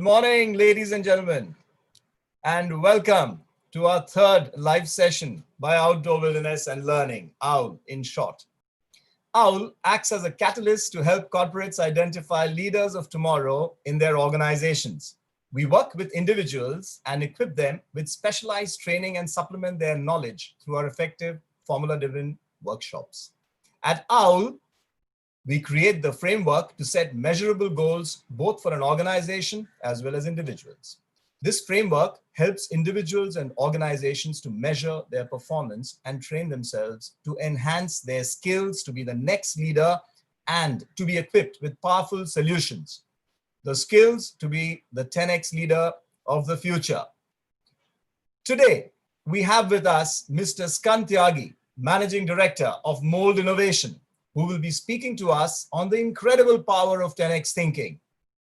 morning, ladies and gentlemen, and welcome to our third live session by Outdoor Wilderness and Learning, OWL in short. OWL acts as a catalyst to help corporates identify leaders of tomorrow in their organizations. We work with individuals and equip them with specialized training and supplement their knowledge through our effective formula-driven workshops. At OWL, we create the framework to set measurable goals both for an organization as well as individuals. This framework helps individuals and organizations to measure their performance and train themselves to enhance their skills to be the next leader and to be equipped with powerful solutions. The skills to be the 10x leader of the future. Today, we have with us Mr. Skannd Tyagi, Managing Director of Mould Innovation, who will be speaking to us on the incredible power of 10x thinking,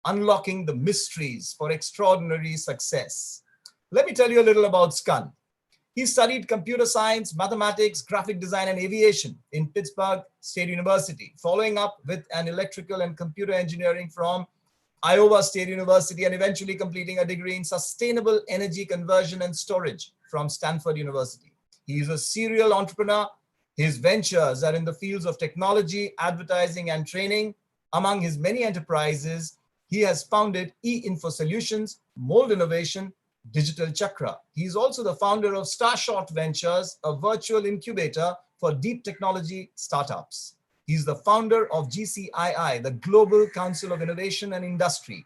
unlocking the mysteries for extraordinary success. Let me tell you a little about Skannd. He studied computer science, mathematics, graphic design, and aviation in Pittsburgh State University, following up with an electrical and computer engineering from Iowa State University, and eventually completing a degree in sustainable energy conversion and storage from Stanford University. He is a serial entrepreneur. His ventures are in the fields of technology, advertising, and training. Among his many enterprises, he has founded E-Info Solutions, Mould Innovation, Digital Chakra. He is also the founder of Starshot Ventures, a virtual incubator for deep technology startups. He's the founder of GCII, the Global Council of Innovation and Industry,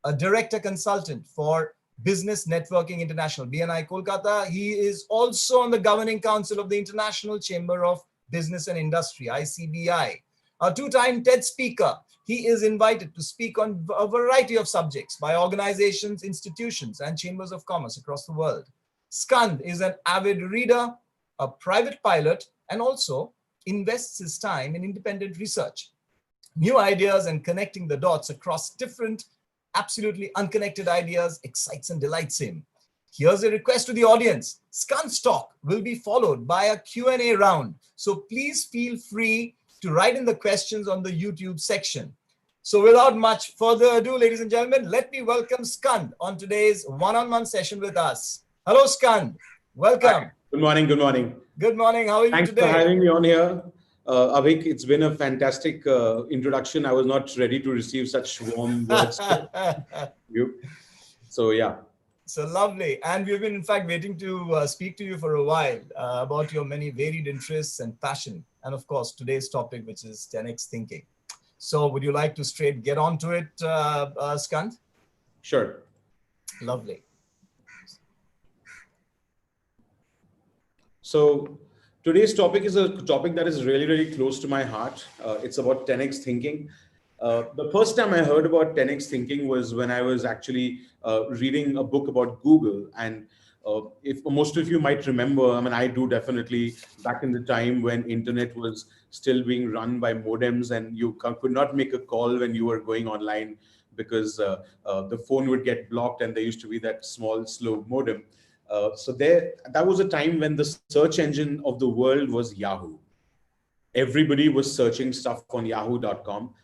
a director consultant for Business Networking International, BNI Kolkata. He is also on the governing council of the International Chamber of Business and Industry, ICBI. A two-time TED speaker, he is invited to speak on a variety of subjects by organizations, institutions, and chambers of commerce across the world. Skannd is an avid reader, a private pilot, and also invests his time in independent research, new ideas, and connecting the dots across different absolutely unconnected ideas excites and delights him. Here's a request to the audience. Skand's talk will be followed by a Q&A round. So please feel free to write in the questions on the YouTube section. So without much further ado, ladies and gentlemen, let me welcome Skannd on today's one-on-one session with us. Hello, Skannd. Welcome. Hi. Good morning. Good morning. Good morning. How are you Thanks today? Thanks for having me on here. Avik, it's been a fantastic introduction. I was not ready to receive such warm words. So, yeah. So lovely. And we've been, in fact, waiting to speak to you for a while about your many varied interests and passion. And of course, today's topic, which is 10x thinking. So would you like to straight get on to it, Skannd? Sure. Lovely. So today's topic is a topic that is really, really close to my heart. It's about 10x thinking. The first time I heard about 10x thinking was when I was actually reading a book about Google. And if most of you might remember, I mean, I do definitely, back in the time when internet was still being run by modems and you could not make a call when you were going online because the phone would get blocked and there used to be that small, slow modem. So that was a time when the search engine of the world was Yahoo. Everybody was searching stuff on yahoo.com.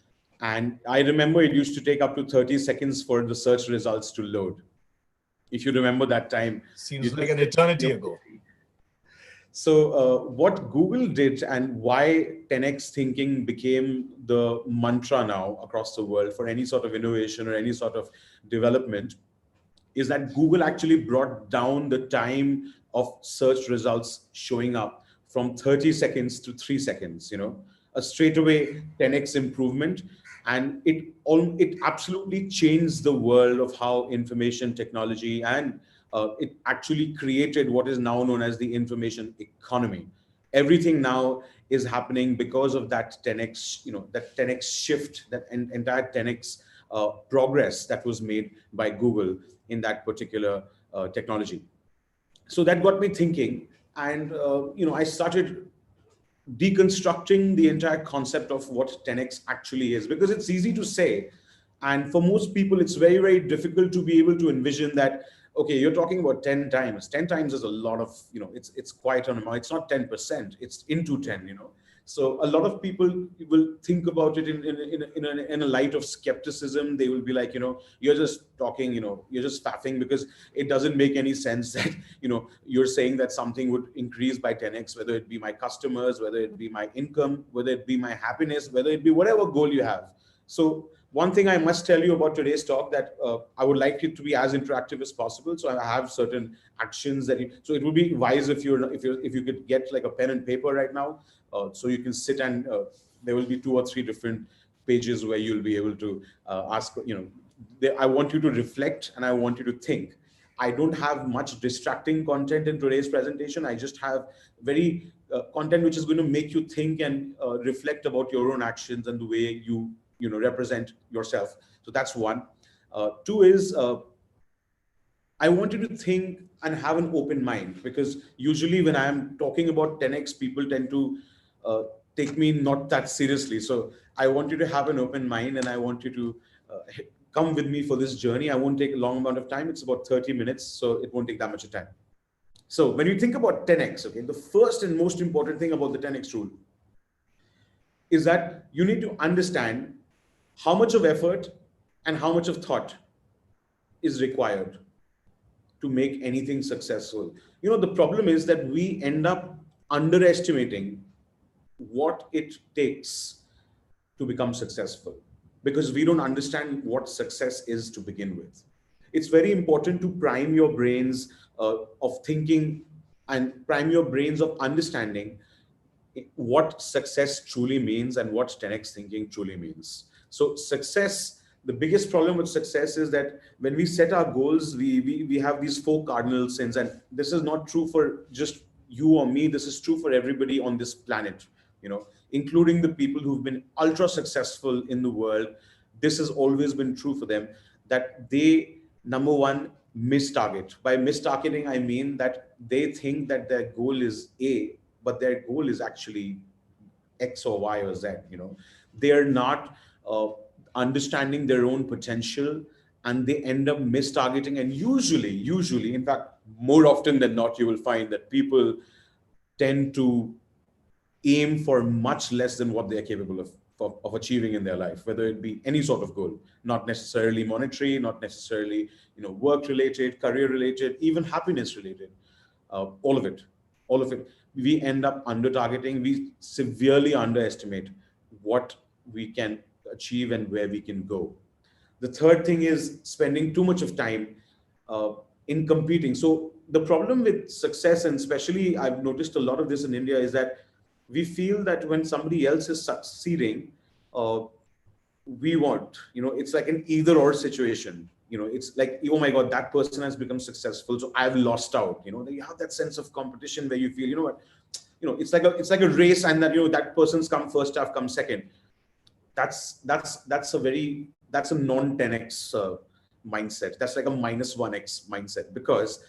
And I remember it used to take up to 30 seconds for the search results to load. If you remember that time. Seems like an eternity ago. So what Google did and why 10x thinking became the mantra now across the world for any sort of innovation or any sort of development is that Google actually brought down the time of search results showing up from 30 seconds to 3 seconds, a straightaway 10x improvement. And it absolutely changed the world of how information technology and it actually created what is now known as the information economy. Everything now is happening because of that 10x, that 10x shift, that entire 10x progress that was made by Google in that particular technology. So that got me thinking, and I started deconstructing the entire concept of what 10x actually is, because it's easy to say, and for most people it's very, very difficult to be able to envision that, okay, you're talking about 10 times. 10 times is a lot of, it's quite an amount. It's not 10%, it's into 10, So a lot of people will think about it in a light of skepticism. They will be like, you're just talking, you're just faffing, because it doesn't make any sense that, you're saying that something would increase by 10x, whether it be my customers, whether it be my income, whether it be my happiness, whether it be whatever goal you have. So one thing I must tell you about today's talk, that I would like it to be as interactive as possible. So I have certain actions so it would be wise if you could get like a pen and paper right now, so you can sit and there will be 2 or 3 different pages where you'll be able to ask. I want you to reflect and I want you to think. I don't have much distracting content in today's presentation. I just have very content which is going to make you think and reflect about your own actions and the way you represent yourself. So that's one. 2 is I want you to think and have an open mind, because usually when I am talking about 10x, people tend to take me not that seriously. So I want you to have an open mind, and I want you to come with me for this journey. I won't take a long amount of time. It's about 30 minutes, so it won't take that much of time. So when you think about 10x, okay, the first and most important thing about the 10x rule is that you need to understand how much of effort and how much of thought is required to make anything successful. The problem is that we end up underestimating what it takes to become successful, because we don't understand what success is to begin with. It's very important to prime your brains of thinking and prime your brains of understanding what success truly means and what 10x thinking truly means. So success, the biggest problem with success is that when we set our goals, we have these 4 cardinal sins, and this is not true for just you or me. This is true for everybody on this planet, including the people who've been ultra successful in the world. This has always been true for them, that they, number one, miss target. By miss targeting, I mean that they think that their goal is A, but their goal is actually X or Y or Z. They are not understanding their own potential, and they end up mistargeting. And usually, in fact, more often than not, you will find that people tend to aim for much less than what they are capable of achieving in their life, whether it be any sort of goal, not necessarily monetary, not necessarily work related, career related, even happiness related. All of it. We end up under targeting. We severely underestimate what we can achieve and where we can go. The third thing is spending too much of time in competing. So the problem with success, and especially I've noticed a lot of this in India, is that we feel that when somebody else is succeeding, we want, it's like an either or situation. It's like, oh my God, that person has become successful, so I've lost out. You have that sense of competition where you feel, it's like a race, and that that person's come first, I've come second. That's a non-10x mindset. That's like a -1x mindset, because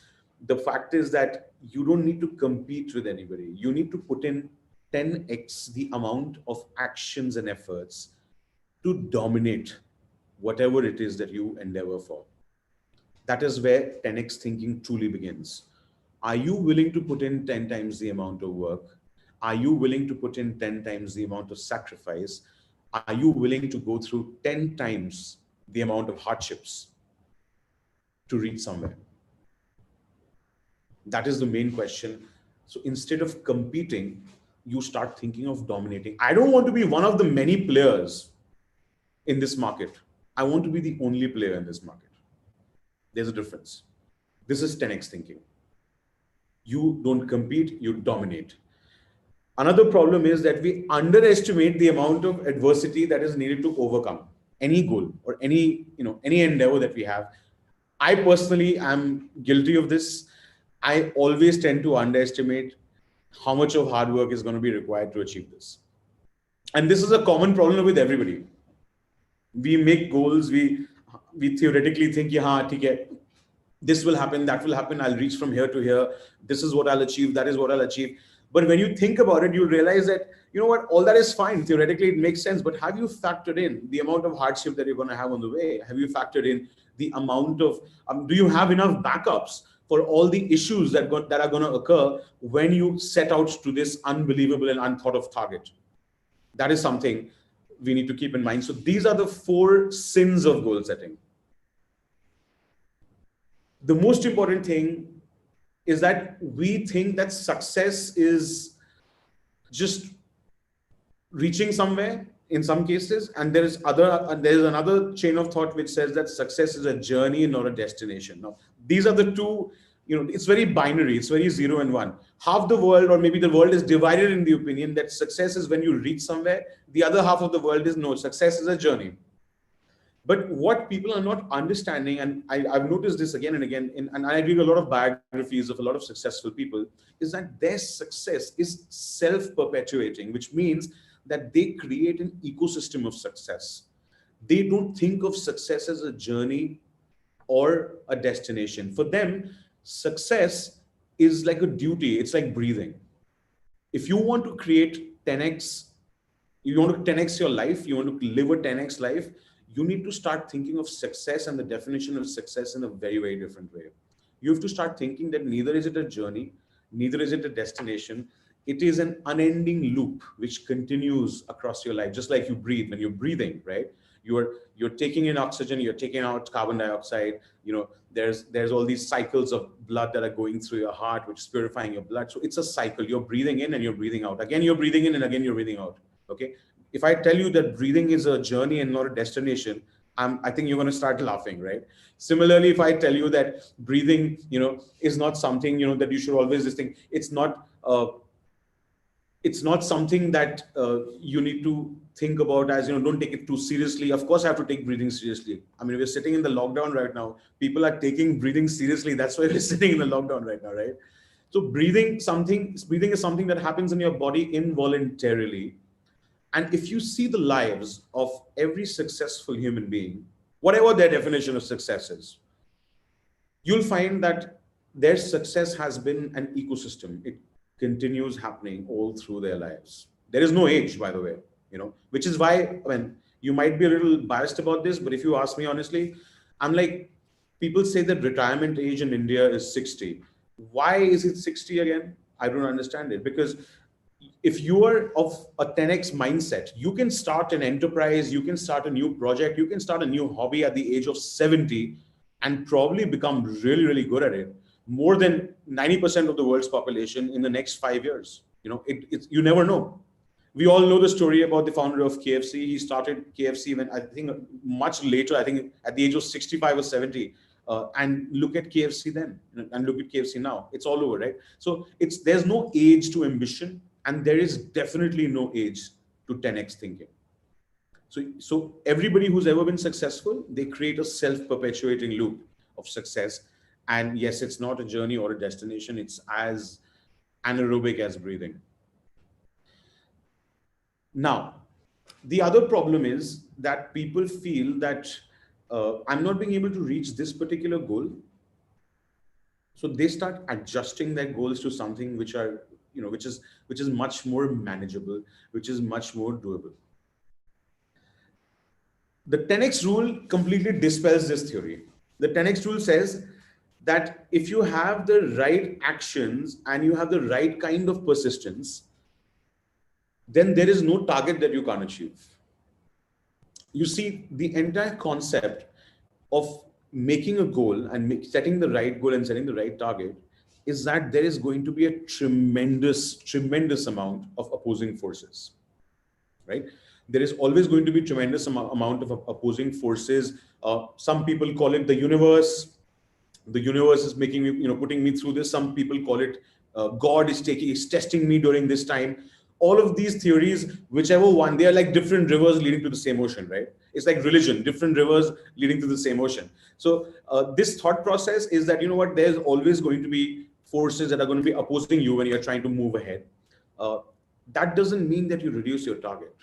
the fact is that you don't need to compete with anybody. You need to put in 10x the amount of actions and efforts to dominate whatever it is that you endeavor for. That is where 10x thinking truly begins. Are you willing to put in 10 times the amount of work? Are you willing to put in 10 times the amount of sacrifice? Are you willing to go through 10 times the amount of hardships to reach somewhere? That is the main question. So instead of competing, you start thinking of dominating. I don't want to be one of the many players in this market. I want to be the only player in this market. There's a difference. This is 10x thinking. You don't compete, you dominate. Another problem is that we underestimate the amount of adversity that is needed to overcome any goal or any endeavor that we have. I personally am guilty of this. I always tend to underestimate how much of hard work is going to be required to achieve this. And this is a common problem with everybody. We make goals, we theoretically think, this will happen, that will happen, I'll reach from here to here, this is what I'll achieve, that is what I'll achieve. But when you think about it, you realize that, all that is fine. Theoretically, it makes sense. But have you factored in the amount of hardship that you're going to have on the way? Have you factored in the amount of, do you have enough backups for all the issues that are going to occur when you set out to this unbelievable and unthought of target? That is something we need to keep in mind. So these are the 4 sins of goal setting. The most important thing is that we think that success is just reaching somewhere in some cases, and there's another chain of thought which says that success is a journey, not a destination. Now these are the two, it's very binary, it's very 0 and 1. Half the world, or maybe the world, is divided in the opinion that success is when you reach somewhere. The other half of the world is, no, success is a journey. But what people are not understanding, and I've noticed this again and again, and I read a lot of biographies of a lot of successful people, is that their success is self-perpetuating, which means that they create an ecosystem of success. They don't think of success as a journey or a destination. For them, success is like a duty. It's like breathing. If you want to create 10x, you want to 10x your life, you want to live a 10x life, you need to start thinking of success and the definition of success in a very, very different way. You have to start thinking that neither is it a journey, neither is it a destination. It is an unending loop which continues across your life, just like you breathe. When you're breathing, right? You're taking in oxygen, you're taking out carbon dioxide. There's all these cycles of blood that are going through your heart, which is purifying your blood. So it's a cycle. You're breathing in and you're breathing out. Again, you're breathing in and again you're breathing out. Okay. If I tell you that breathing is a journey and not a destination, I think you're going to start laughing, right? Similarly, if I tell you that breathing, is not something, that you should always think, it's not something that you need to think about as, don't take it too seriously. Of course, I have to take breathing seriously. I mean, we're sitting in the lockdown right now. People are taking breathing seriously. That's why we're sitting in the lockdown right now, right? So breathing is something that happens in your body involuntarily. And if you see the lives of every successful human being, whatever their definition of success is, you'll find that their success has been an ecosystem. It continues happening all through their lives. There is no age, by the way, which is why, you might be a little biased about this, but if you ask me honestly, I'm like, people say that retirement age in India is 60. Why is it 60 again? I don't understand it. Because if you are of a 10x mindset, you can start an enterprise, you can start a new project, you can start a new hobby at the age of 70 and probably become really, really good at it, more than 90% of the world's population in the next 5 years. You never know. We all know the story about the founder of KFC. He started KFC when, I think, much later, I think at the age of 65 or 70. And look at KFC then, and look at KFC now. It's all over, right? So there's no age to ambition, and there is definitely no age to 10x thinking. So everybody who's ever been successful, they create a self-perpetuating loop of success. And yes, it's not a journey or a destination. It's as anaerobic as breathing. Now, the other problem is that people feel that I'm not being able to reach this particular goal. So they start adjusting their goals to something which are, which is much more manageable, which is much more doable. The 10x rule completely dispels this theory. The 10x rule says that if you have the right actions and you have the right kind of persistence, then there is no target that you can't achieve. You see, the entire concept of making a goal and setting the right goal and setting the right target is that there is going to be a tremendous amount of opposing forces, right? There is always going to be tremendous amount of opposing forces. Some people call it the universe. The universe is making me, putting me through this. Some people call it God is testing me during this time. All of these theories, whichever one, they are like different rivers leading to the same ocean, right? It's like religion, different rivers leading to the same ocean. So this thought process is that, there's always going to be forces that are going to be opposing you when you're trying to move ahead. That doesn't mean that you reduce your target.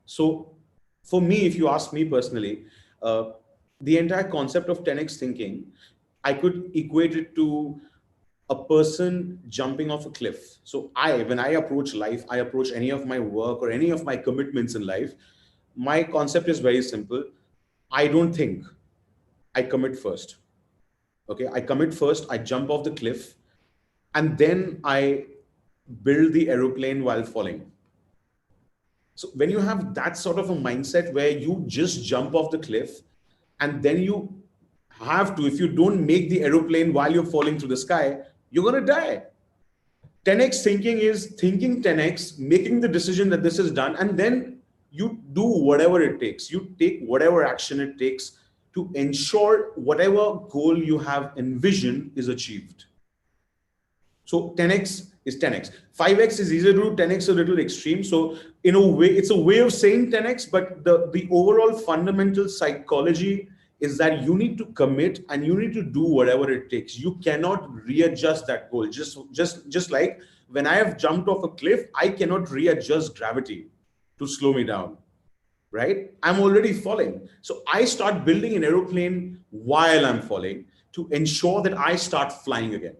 So for me, if you ask me personally, the entire concept of 10x thinking, I could equate it to a person jumping off a cliff. So when I approach life, I approach any of my work or any of my commitments in life, my concept is very simple. I don't think, I commit first. Okay, I commit first, I jump off the cliff, and then I build the aeroplane while falling. So when you have that sort of a mindset where you just jump off the cliff, and then you have to, if you don't make the aeroplane while you're falling through the sky, you're going to die. 10x thinking is thinking 10x, making the decision that this is done, and then you do whatever it takes. You take whatever action it takes to ensure whatever goal you have envisioned is achieved. So 10x is 10x. 5x is easier to do, 10x a little extreme. So in a way, it's a way of saying 10x, but the overall fundamental psychology is that you need to commit and you need to do whatever it takes. You cannot readjust that goal. Just like when I have jumped off a cliff, I cannot readjust gravity to slow me down, right? I'm already falling. So I start building an aeroplane while I'm falling to ensure that I start flying again.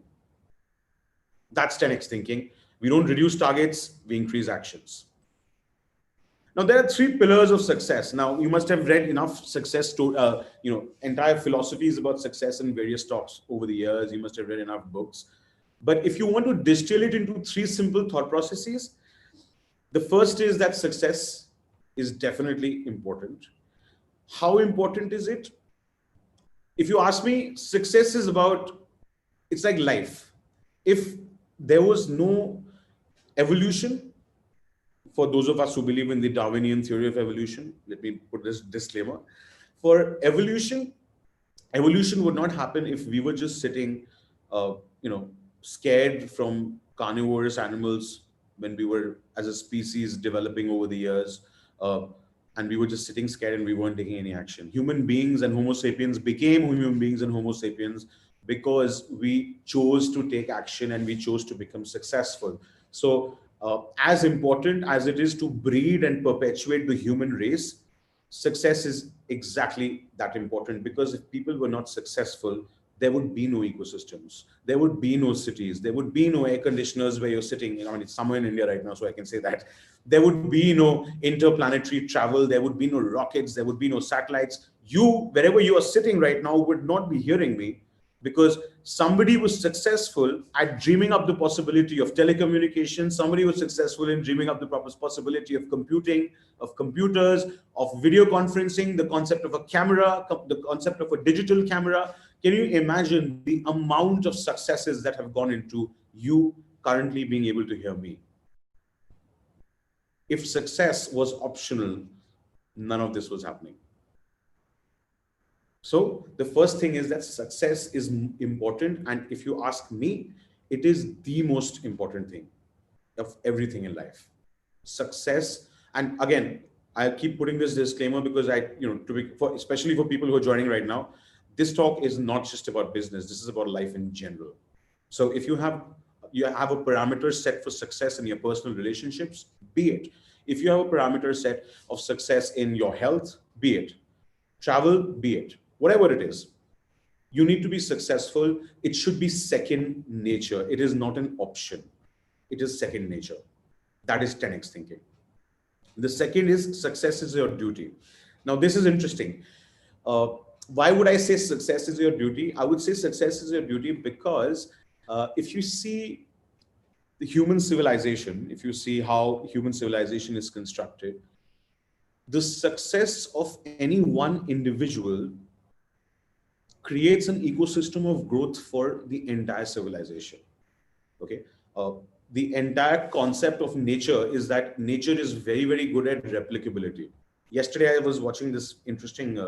That's 10x thinking. We don't reduce targets, we increase actions. Now, there are 3 pillars of success. Now, you must have read enough success to, entire philosophies about success in various talks over the years. You must have read enough books. But if you want to distill it into 3 simple thought processes, the first is that success is definitely important. How important is it? If you ask me, success is about, it's like life. If there was no evolution, for those of us who believe in the Darwinian theory of evolution, let me put this disclaimer. For evolution would not happen if we were just sitting, scared from carnivorous animals when we were as a species developing over the years, and we were just sitting scared and we weren't taking any action. Human beings and Homo sapiens became human beings and Homo sapiens because we chose to take action and we chose to become successful. So as important as it is to breed and perpetuate the human race, success is exactly that important, because if people were not successful, there would be no ecosystems, there would be no cities, there would be no air conditioners where you're sitting. I mean, it's somewhere in India right now, so I can say that. There would be no interplanetary travel, there would be no rockets, there would be no satellites. You, wherever you are sitting right now, would not be hearing me, because somebody was successful at dreaming up the possibility of telecommunications. Somebody was successful in dreaming up the possibility of computing, of computers, of video conferencing, the concept of a camera, the concept of a digital camera. Can you imagine the amount of successes that have gone into you currently being able to hear me? If success was optional, none of this was happening. So the first thing is that success is important. And if you ask me, it is the most important thing of everything in life. Success. And again, I keep putting this disclaimer because especially for people who are joining right now, this talk is not just about business. This is about life in general. So if you have a parameter set for success in your personal relationships, be it. If you have a parameter set of success in your health, be it. Travel, be it. Whatever it is, you need to be successful. It should be second nature. It is not an option. It is second nature. That is 10x thinking. The second is success is your duty. Now, this is interesting. Why would I say success is your duty? I would say success is your duty because if you see the human civilization, if you see how human civilization is constructed, the success of any one individual creates an ecosystem of growth for the entire civilization. Okay. The entire concept of nature is that nature is very, very good at replicability. Yesterday, I was watching this interesting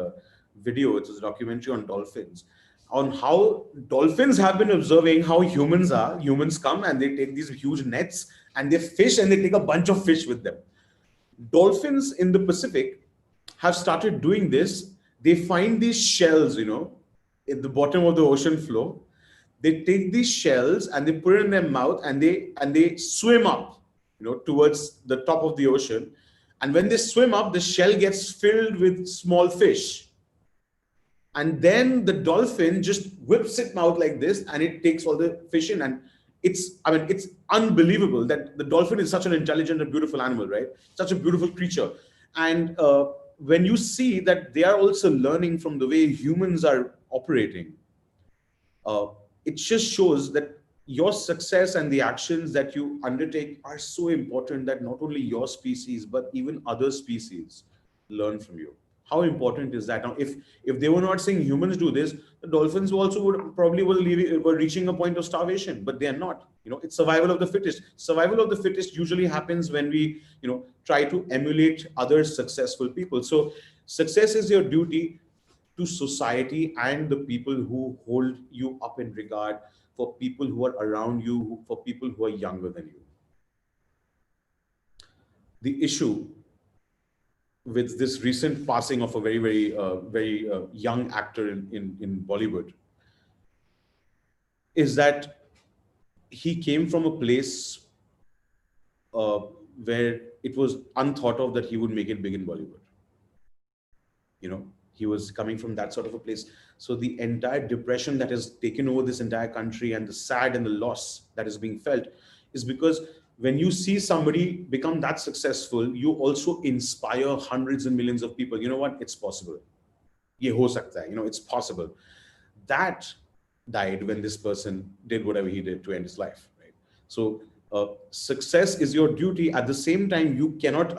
video. It was a documentary on dolphins, on how dolphins have been observing how humans come and they take these huge nets and they fish and they take a bunch of fish with them. Dolphins in the Pacific have started doing this. They find these shells, at the bottom of the ocean floor. They take these shells and they put it in their mouth and they swim up, towards the top of the ocean. And when they swim up, the shell gets filled with small fish. And then the dolphin just whips it out like this and it takes all the fish in. And it's unbelievable that the dolphin is such an intelligent and beautiful animal, right? Such a beautiful creature. And when you see that they are also learning from the way humans are operating, it just shows that your success and the actions that you undertake are so important that not only your species, but even other species learn from you. How important is that? Now, if they were not seeing humans do this, the dolphins also would probably were reaching a point of starvation, but they are not. It's survival of the fittest. Survival of the fittest usually happens when we, try to emulate other successful people. So success is your duty to society and the people who hold you up in regard, for people who are around you, for people who are younger than you. The issue with this recent passing of a very young actor in Bollywood is that he came from a place uh, where it was unthought of that he would make it big in Bollywood. He was coming from that sort of a place. So the entire depression that has taken over this entire country, and the sad and the loss that is being felt, is because when you see somebody become that successful, you also inspire hundreds and millions of people. You know what? It's possible. Ye ho sakta hai. It's possible. That died when this person did whatever he did to end his life. Right? So success is your duty. At the same time, you cannot,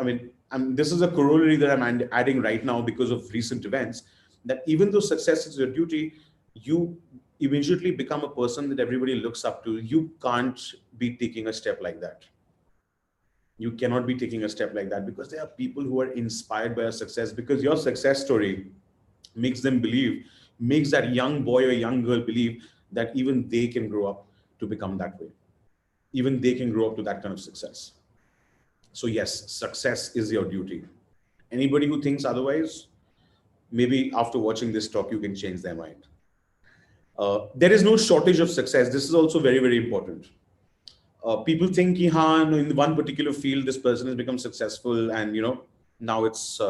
this is a corollary that I'm adding right now because of recent events, that even though success is your duty, you immediately become a person that everybody looks up to. You can't be taking a step like that. You cannot be taking a step like that, because there are people who are inspired by your success, because your success story makes them believe, makes that young boy or young girl believe that even they can grow up to become that way. Even they can grow up to that kind of success. So yes, success is your duty. Anybody who thinks otherwise, maybe after watching this talk, you can change their mind. There is no shortage of success. This is also very, very important. People think, in one particular field, this person has become successful, and now it's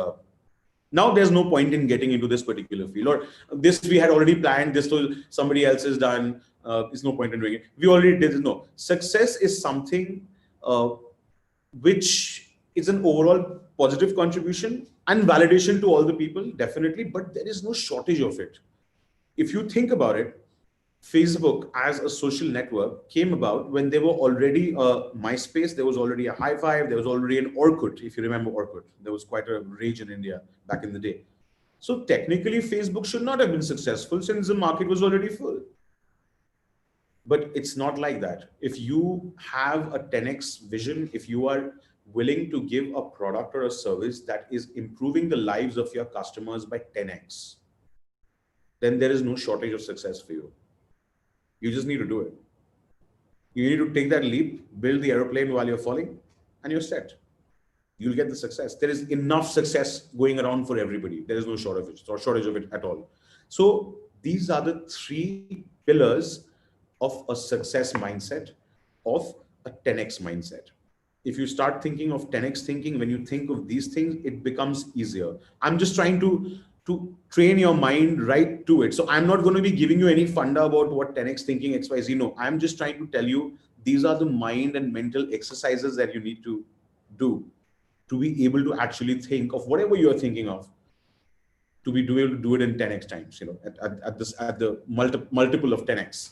now there's no point in getting into this particular field, or this we had already planned, this was somebody else has done. There's no point in doing it. We already did it. No, success is something which is an overall positive contribution and validation to all the people, definitely, but there is no shortage of it. If you think about it, Facebook as a social network came about when there were already a MySpace, there was already a High Five, there was already an Orkut. If you remember Orkut, there was quite a rage in India back in the day. So technically, Facebook should not have been successful since the market was already full. But it's not like that. If you have a 10x vision, if you are willing to give a product or a service that is improving the lives of your customers by 10x, then there is no shortage of success for you. You just need to do it. You need to take that leap, build the airplane while you're falling, and you're set. You'll get the success. There is enough success going around for everybody. There is no shortage of it at all. So these are the three pillars of a success mindset, of a 10x mindset. If you start thinking of 10x thinking, when you think of these things, it becomes easier. I'm just trying to train your mind right to it. So I'm not going to be giving you any funda about what 10x thinking XYZ. No, I'm just trying to tell you these are the mind and mental exercises that you need to do to be able to actually think of whatever you're thinking of, to be able to do it in 10x times, at the multiple of 10x.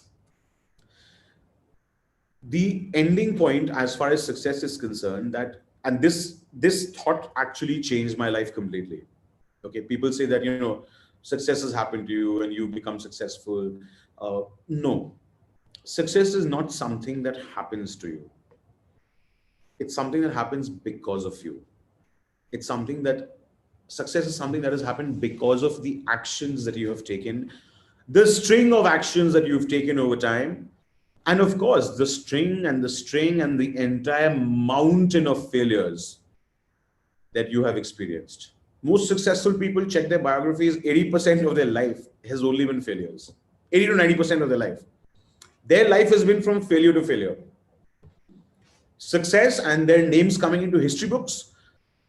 The ending point as far as success is concerned, and this thought actually changed my life completely. Okay, people say that success has happened to you and you become successful. No, success is not something that happens to you. It's something that happens because of you. Success is something that has happened because of the actions that you have taken, the string of actions that you've taken over time. And of course, the string and the entire mountain of failures that you have experienced. Most successful people, check their biographies, 80% of their life has only been failures. 80 to 90% of their life. Their life has been from failure to failure. Success and their names coming into history books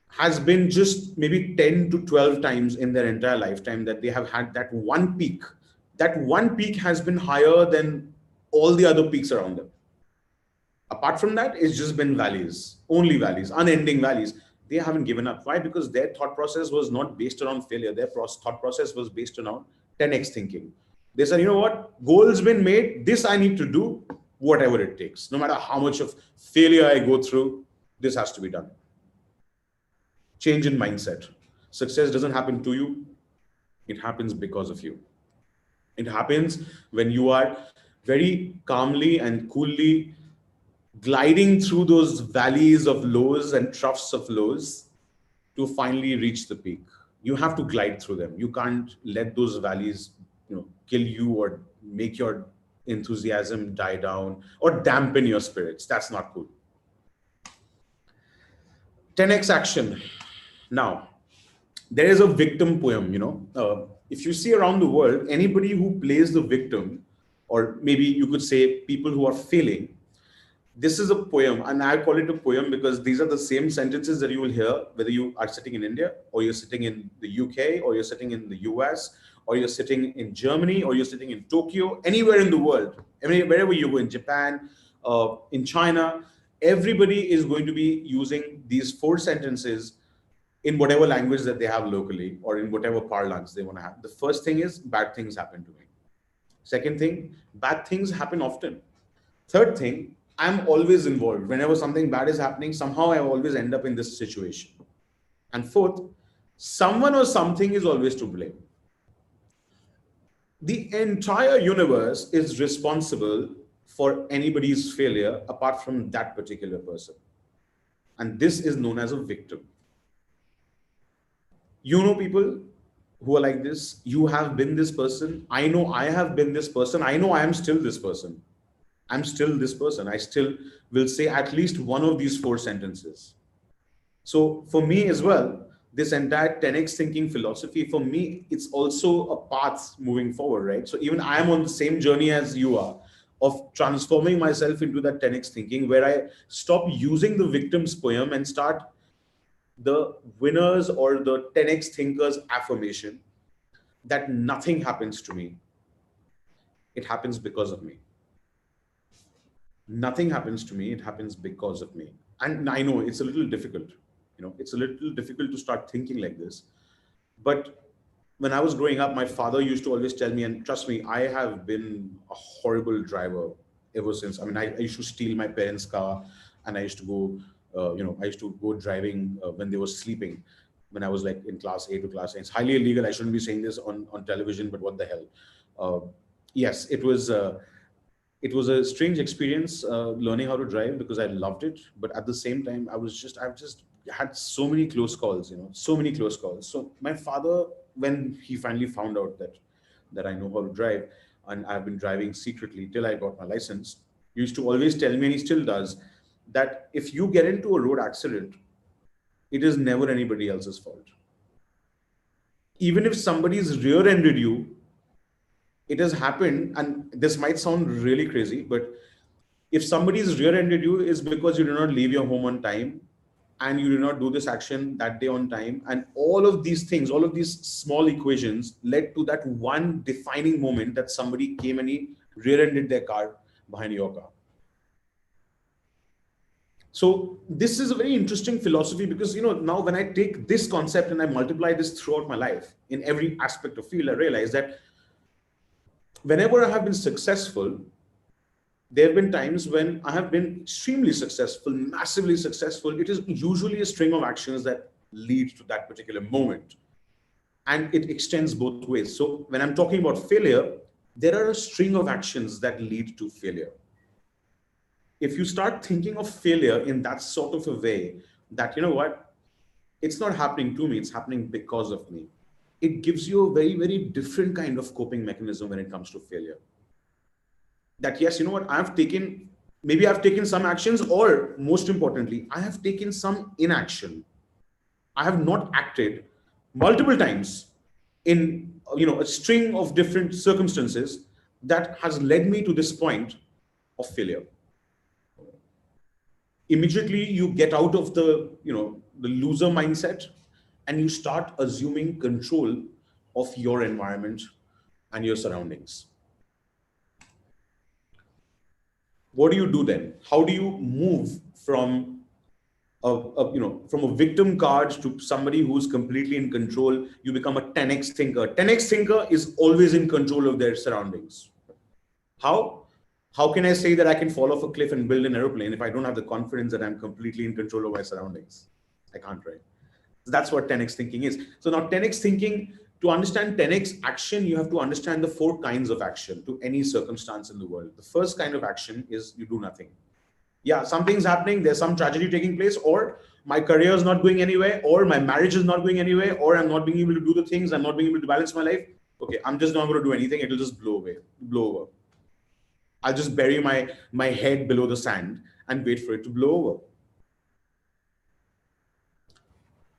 has been just maybe 10 to 12 times in their entire lifetime that they have had that one peak. That one peak has been higher than all the other peaks around them. Apart from that, it's just been valleys, only valleys, unending valleys. They haven't given up. Why? Because their thought process was not based around failure. Their thought process was based around 10x thinking. They said, you know what? Goal's been made. This I need to do. whatever it takes. No matter how much of failure I go through, this has to be done. Change in mindset. Success doesn't happen to you, it happens because of you. It happens when you are very calmly and coolly gliding through those valleys of lows and troughs of lows to finally reach the peak. You have to glide through them. You can't let those valleys, kill you or make your enthusiasm die down or dampen your spirits. That's not cool. 10x action. Now, there is a victim poem, if you see around the world, anybody who plays the victim, or maybe you could say people who are failing, this is a poem, and I call it a poem because these are the same sentences that you will hear whether you are sitting in India or you're sitting in the UK or you're sitting in the US or you're sitting in Germany or you're sitting in Tokyo, anywhere in the world, wherever you go, in Japan, in China, everybody is going to be using these 4 sentences in whatever language that they have locally or in whatever parlance they want to have. The first thing is, bad things happen to me. Second thing, bad things happen often. Third thing, I'm always involved. Whenever something bad is happening, somehow I always end up in this situation. And fourth, someone or something is always to blame. The entire universe is responsible for anybody's failure apart from that particular person. And this is known as a victim. You know people who are like this. You have been this person. I know I have been this person. I know I am still this person. I'm still this person. I still will say at least one of these 4 sentences. So for me as well, this entire 10x thinking philosophy, for me, it's also a path moving forward, right? So even I am on the same journey as you are of transforming myself into that 10x thinking, where I stop using the victim's poem and start the winners or the 10x thinkers affirmation that nothing happens to me. It happens because of me. Nothing happens to me. It happens because of me. And I know it's a little difficult. It's a little difficult to start thinking like this. But when I was growing up, my father used to always tell me, and trust me, I have been a horrible driver ever since. I mean, I used to steal my parents' car, and I used to go, I used to go driving when they were sleeping, when I was like in class 8 to class 9. It's highly illegal. I shouldn't be saying this on television, but what the hell? Yes, it was a strange experience learning how to drive because I loved it. But at the same time, I've just had so many close calls, so many close calls. So my father, when he finally found out that I know how to drive, and I've been driving secretly till I got my license, he used to always tell me, and he still does, that if you get into a road accident, it is never anybody else's fault. Even if somebody's rear-ended you, it has happened, and this might sound really crazy, but if somebody's rear-ended you, is because you did not leave your home on time, and you did not do this action that day on time, and all of these things, all of these small equations led to that one defining moment that somebody came and he rear-ended their car behind your car. So this is a very interesting philosophy because, now when I take this concept and I multiply this throughout my life in every aspect of field, I realize that whenever I have been successful, there have been times when I have been extremely successful, massively successful. It is usually a string of actions that lead to that particular moment. And it extends both ways. So when I'm talking about failure, there are a string of actions that lead to failure. If you start thinking of failure in that sort of a way, that, it's not happening to me, it's happening because of me, it gives you a very, very different kind of coping mechanism when it comes to failure. That, yes, I've taken some actions, or most importantly, I have taken some inaction. I have not acted multiple times in, a string of different circumstances that has led me to this point of failure. Immediately you get out of the loser mindset and you start assuming control of your environment and your surroundings. What do you do then? How do you move from from a victim card to somebody who's completely in control? You become a 10x thinker. 10x thinker is always in control of their surroundings. How? How can I say that I can fall off a cliff and build an aeroplane if I don't have the confidence that I'm completely in control of my surroundings? I can't, right? That's what 10x thinking is. So now 10x thinking, to understand 10x action, you have to understand the 4 kinds of action to any circumstance in the world. The first kind of action is you do nothing. Yeah, something's happening, there's some tragedy taking place, or my career is not going anywhere, or my marriage is not going anywhere, or I'm not being able to do the things, I'm not being able to balance my life. Okay, I'm just not going to do anything. It'll just blow over. I'll just bury my head below the sand and wait for it to blow over.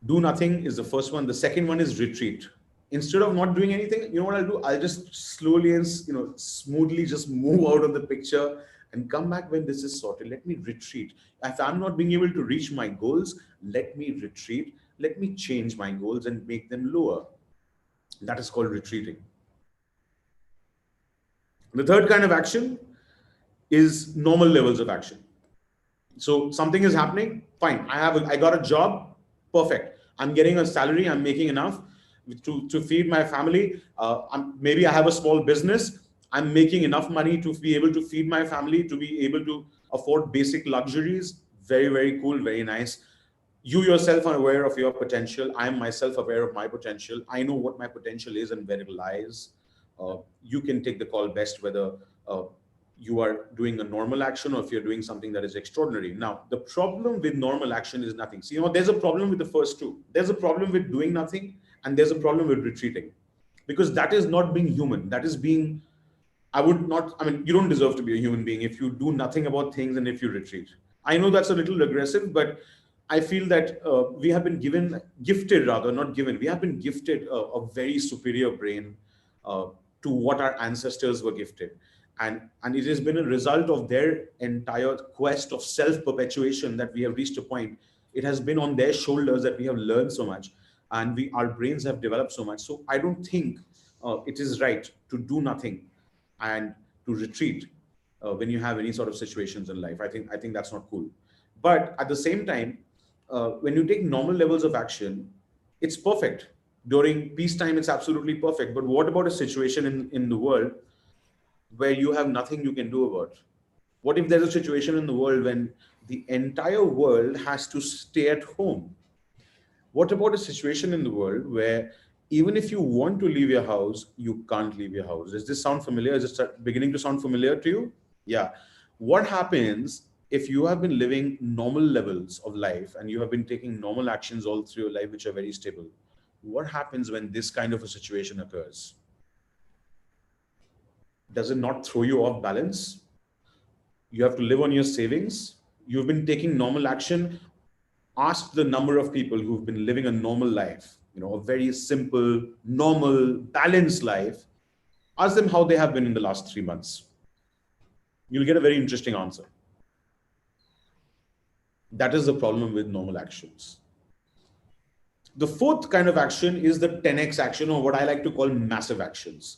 Do nothing is the first one. The second one is retreat. Instead of not doing anything, you know what I'll do? I'll just slowly and smoothly just move out of the picture and come back when this is sorted. Let me retreat. If I'm not being able to reach my goals, let me retreat. Let me change my goals and make them lower. That is called retreating. The third kind of action is normal levels of action. So something is happening, fine. I got a job, perfect. I'm getting a salary, I'm making enough to feed my family. Maybe I have a small business. I'm making enough money to be able to feed my family, to be able to afford basic luxuries. Very, very cool, very nice. You yourself are aware of your potential. I am myself aware of my potential. I know what my potential is and where it lies. You can take the call best whether you are doing a normal action or if you're doing something that is extraordinary. Now, the problem with normal action is nothing. See, there's a problem with the first two. There's a problem with doing nothing, and there's a problem with retreating, because that is not being human. That is being, you don't deserve to be a human being if you do nothing about things and if you retreat. I know that's a little aggressive, but I feel that we have been gifted, we have been gifted a very superior brain to what our ancestors were gifted. And it has been a result of their entire quest of self-perpetuation that we have reached a point. It has been on their shoulders that we have learned so much, and our brains have developed so much. So I don't think it is right to do nothing and to retreat when you have any sort of situations in life. I think that's not cool. But at the same time, when you take normal levels of action, it's perfect. During peacetime, it's absolutely perfect. But what about a situation in the world where you have nothing you can do about? What if there's a situation in the world when the entire world has to stay at home? What about a situation in the world where even if you want to leave your house, you can't leave your house? Does this sound familiar? Is it beginning to sound familiar to you? Yeah. What happens if you have been living normal levels of life and you have been taking normal actions all through your life, which are very stable? What happens when this kind of a situation occurs? Does it not throw you off balance? You have to live on your savings. You've been taking normal action. Ask the number of people who've been living a normal life, a very simple, normal, balanced life. Ask them how they have been in the last 3 months. You'll get a very interesting answer. That is the problem with normal actions. The fourth kind of action is the 10x action, or what I like to call massive actions.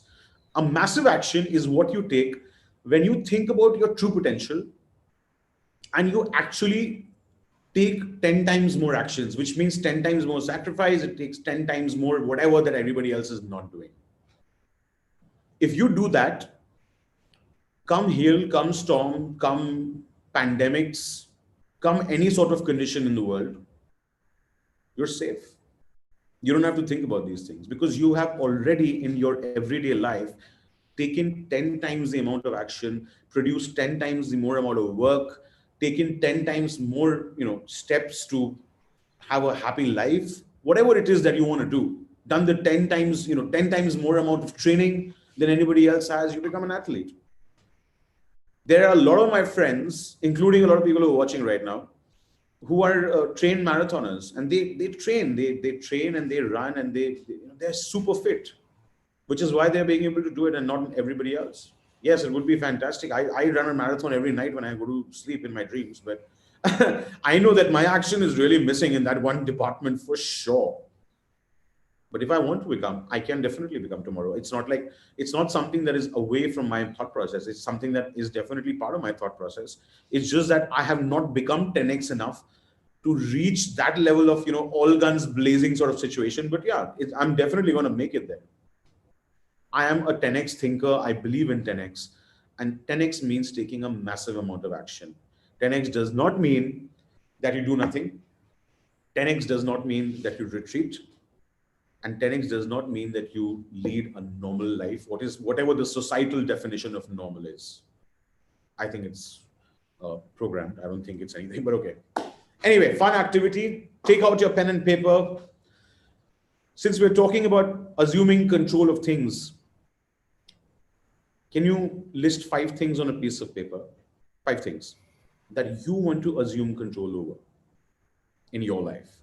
A massive action is what you take when you think about your true potential and you actually take 10 times more actions, which means 10 times more sacrifice. It takes 10 times more whatever that everybody else is not doing. If you do that, come hail, come storm, come pandemics, come any sort of condition in the world, you're safe. You don't have to think about these things because you have already in your everyday life taken 10 times the amount of action, produced 10 times the more amount of work, taken 10 times more, steps to have a happy life, whatever it is that you want to do, done the 10 times, 10 times more amount of training than anybody else has, you become an athlete. There are a lot of my friends, including a lot of people who are watching right now, who are trained marathoners, and they train and they run and they're super fit, which is why they're being able to do it and not everybody else. Yes, it would be fantastic. I run a marathon every night when I go to sleep in my dreams, but I know that my action is really missing in that one department for sure. But if I want to become, I can definitely become tomorrow. It's not something that is away from my thought process. It's something that is definitely part of my thought process. It's just that I have not become 10x enough to reach that level of, all guns blazing sort of situation. But yeah, I'm definitely going to make it there. I am a 10x thinker. I believe in 10x. And 10x means taking a massive amount of action. 10x does not mean that you do nothing. 10x does not mean that you retreat. And 10x does not mean that you lead a normal life. Whatever the societal definition of normal is. I think it's programmed. I don't think it's anything, but okay. Anyway, fun activity. Take out your pen and paper. Since we're talking about assuming control of things, can you list 5 things on a piece of paper? 5 things that you want to assume control over in your life.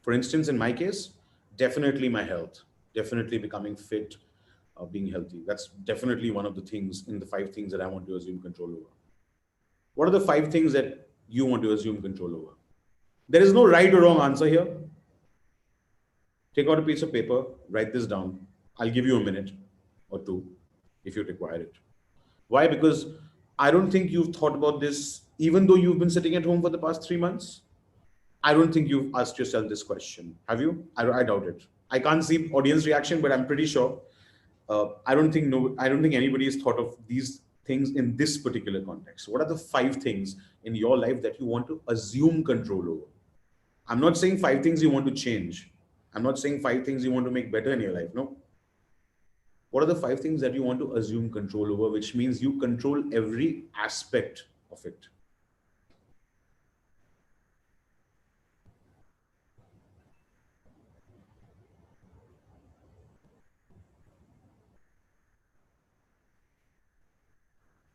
For instance, in my case, definitely my health, definitely becoming fit, being healthy. That's definitely one of the things in the 5 things that I want to assume control over. What are the 5 things that you want to assume control over? There is no right or wrong answer here. Take out a piece of paper, write this down. I'll give you a minute or 2 if you require it. Why? Because I don't think you've thought about this, even though you've been sitting at home for the past 3 months. I don't think you've asked yourself this question. Have you? I doubt it. I can't see audience reaction, but I'm pretty sure. I don't think anybody has thought of these things in this particular context. What are the 5 things in your life that you want to assume control over? I'm not saying 5 things you want to change. I'm not saying 5 things you want to make better in your life. No. What are the 5 things that you want to assume control over, which means you control every aspect of it?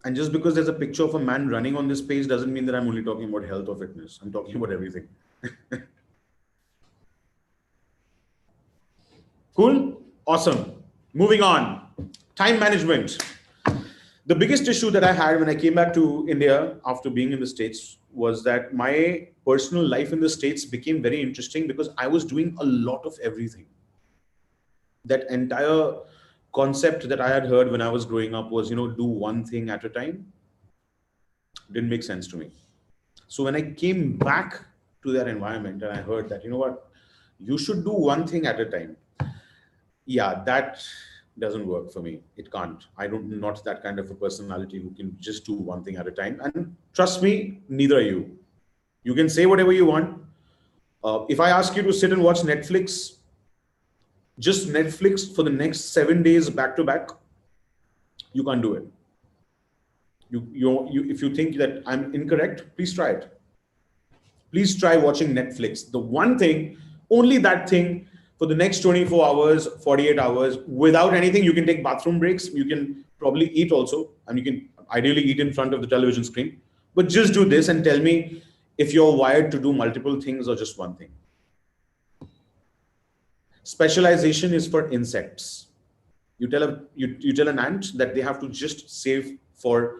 And just because there's a picture of a man running on this page doesn't mean that I'm only talking about health or fitness. I'm talking about everything. Cool? Awesome. Moving on. Time management. The biggest issue that I had when I came back to India after being in the States was that my personal life in the States became very interesting because I was doing a lot of everything. That entire concept that I had heard when I was growing up was, do one thing at a time. Didn't make sense to me. So when I came back to that environment and I heard that, you should do one thing at a time. Yeah, that doesn't work for me. It can't. I'm not that kind of a personality who can just do one thing at a time. And trust me, neither are you. You can say whatever you want. If I ask you to sit and watch Netflix, just Netflix for the next 7 days back to back, you can't do it. If you think that I'm incorrect, please try it. Please try watching Netflix. The one thing, only that thing for the next 24 hours, 48 hours, without anything. You can take bathroom breaks. You can probably eat also. And you can ideally eat in front of the television screen. But just do this and tell me if you're wired to do multiple things or just one thing. Specialization is for insects. You tell an ant that they have to just save for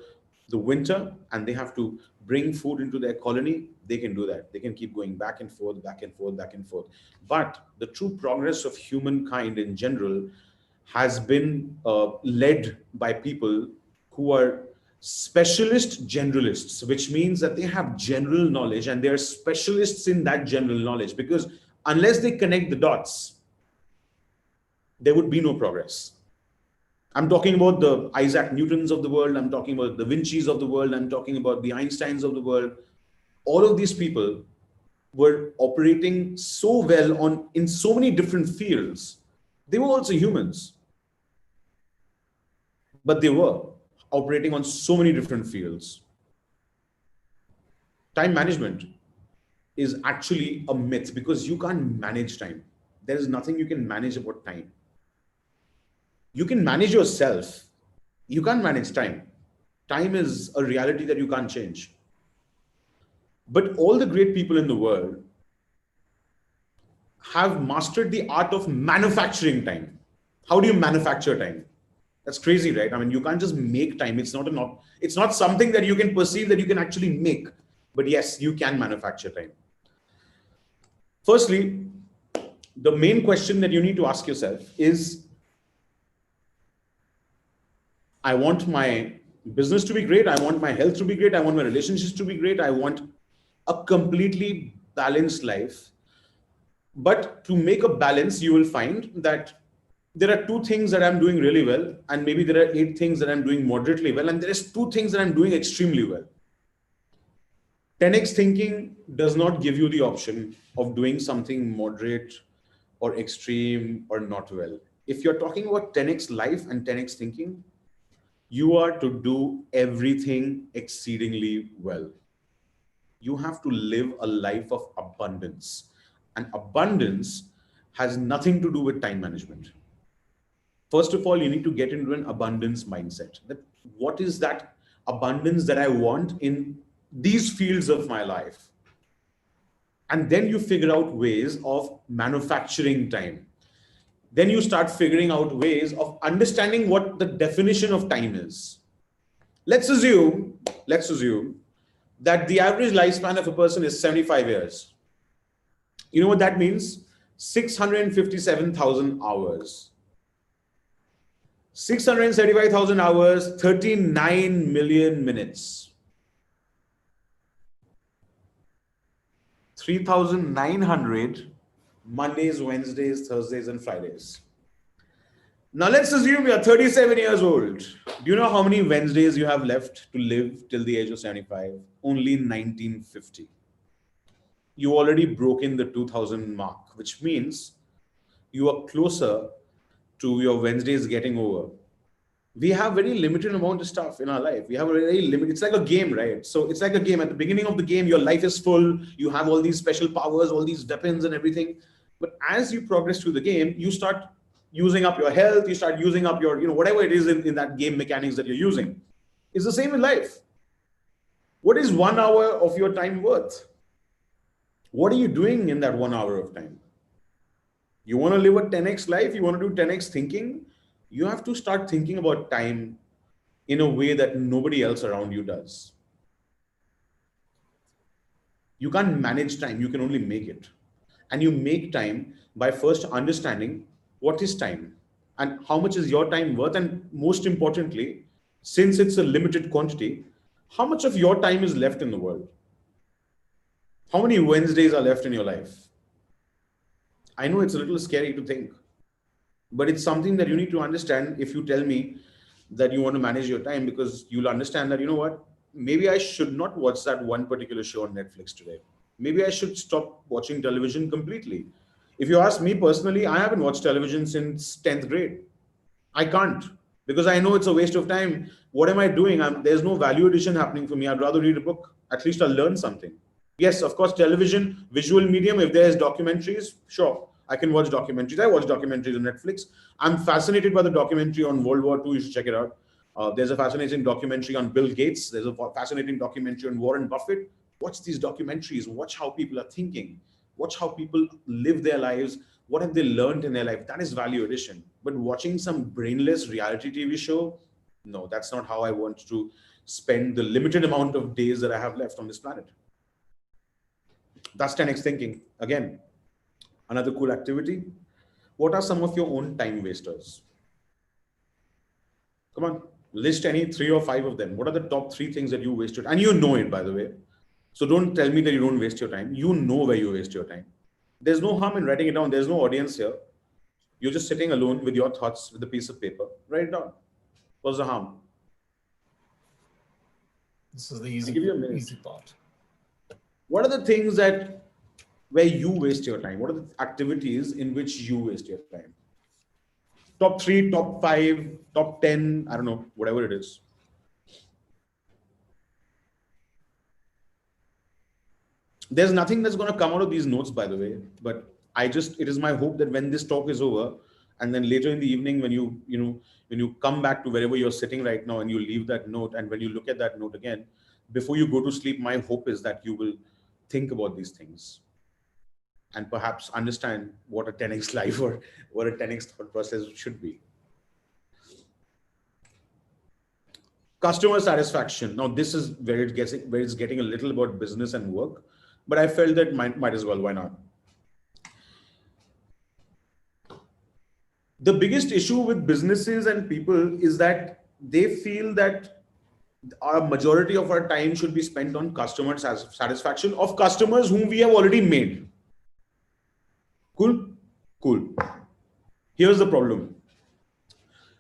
the winter and they have to bring food into their colony. They can do that. They can keep going back and forth, back and forth, back and forth. But the true progress of humankind in general has been led by people who are specialist generalists, which means that they have general knowledge and they're specialists in that general knowledge, because unless they connect the dots, there would be no progress. I'm talking about the Isaac Newtons of the world. I'm talking about the Vinci's of the world. I'm talking about the Einsteins of the world. All of these people were operating so well in so many different fields. They were also humans, but they were operating on so many different fields. Time management is actually a myth because you can't manage time. There is nothing you can manage about time. You can manage yourself. You can't manage time. Time is a reality that you can't change. But all the great people in the world have mastered the art of manufacturing time. How do you manufacture time? That's crazy, right? I mean, you can't just make time. It's not something that you can perceive that you can actually make. But yes, you can manufacture time. Firstly, the main question that you need to ask yourself is, I want my business to be great. I want my health to be great. I want my relationships to be great. I want a completely balanced life. But to make a balance, you will find that there are 2 things that I'm doing really well, and maybe there are 8 things that I'm doing moderately well, and there is 2 things that I'm doing extremely well. 10x thinking does not give you the option of doing something moderate or extreme or not well. If you're talking about 10x life and 10x thinking, you are to do everything exceedingly well. You have to live a life of abundance. And abundance has nothing to do with time management. First of all, you need to get into an abundance mindset. That what is that abundance that I want in these fields of my life? And then you figure out ways of manufacturing time. Then you start figuring out ways of understanding what the definition of time is. Let's assume that the average lifespan of a person is 75 years. You know what that means? 657,000 hours. 675,000 hours, 39 million minutes. 3,900 Mondays, Wednesdays, Thursdays, and Fridays. Now let's assume you're 37 years old. Do you know how many Wednesdays you have left to live till the age of 75? Only 1950. You already broken the 2000 mark, which means you are closer to your Wednesdays getting over. We have very limited amount of stuff in our life. We have a very limited, it's like a game, right? So it's like a game. At the beginning of the game, your life is full. You have all these special powers, all these weapons and everything. But as you progress through the game, you start using up your health. You start using up your, whatever it is in that game mechanics that you're using. It's the same in life. What is 1 hour of your time worth? What are you doing in that 1 hour of time? You want to live a 10x life? You want to do 10x thinking? You have to start thinking about time in a way that nobody else around you does. You can't manage time, you can only make it. And you make time by first understanding what is time and how much is your time worth. And most importantly, since it's a limited quantity, how much of your time is left in the world? How many Wednesdays are left in your life? I know it's a little scary to think, but it's something that you need to understand if you tell me that you want to manage your time, because you'll understand that, you know what, maybe I should not watch that one particular show on Netflix today. Maybe I should stop watching television completely. If you ask me personally, I haven't watched television since 10th grade. I can't, because I know it's a waste of time. What am I doing? There's no value addition happening for me. I'd rather read a book. At least I'll learn something. Yes, of course, television, visual medium, if there's documentaries, sure, I can watch documentaries. I watch documentaries on Netflix. I'm fascinated by the documentary on World War II. You should check it out. There's a fascinating documentary on Bill Gates. There's a fascinating documentary on Warren Buffett. Watch these documentaries. Watch how people are thinking. Watch how people live their lives. What have they learned in their life? That is value addition. But watching some brainless reality TV show, no, that's not how I want to spend the limited amount of days that I have left on this planet. That's 10x thinking. Again, another cool activity. What are some of your own time wasters? Come on, list any 3 or 5 of them. What are the top 3 things that you wasted? And you know it, by the way. So don't tell me that you don't waste your time. You know where you waste your time. There's no harm in writing it down. There's no audience here. You're just sitting alone with your thoughts with a piece of paper. Write it down. What's the harm? This is the easy part. What are the things that where you waste your time? What are the activities in which you waste your time? Top 3, top 5, top 10, I don't know, whatever it is. There's nothing that's going to come out of these notes, by the way, but it is my hope that when this talk is over, and then later in the evening, when you come back to wherever you're sitting right now and you leave that note, and when you look at that note again, before you go to sleep, my hope is that you will think about these things and perhaps understand what a 10x life or what a 10x thought process should be. Customer satisfaction. Now, this is where it's getting a little about business and work, but I felt that might as well. Why not? The biggest issue with businesses and people is that they feel that our majority of our time should be spent on customer satisfaction of customers whom we have already made. Cool? Cool. Here's the problem.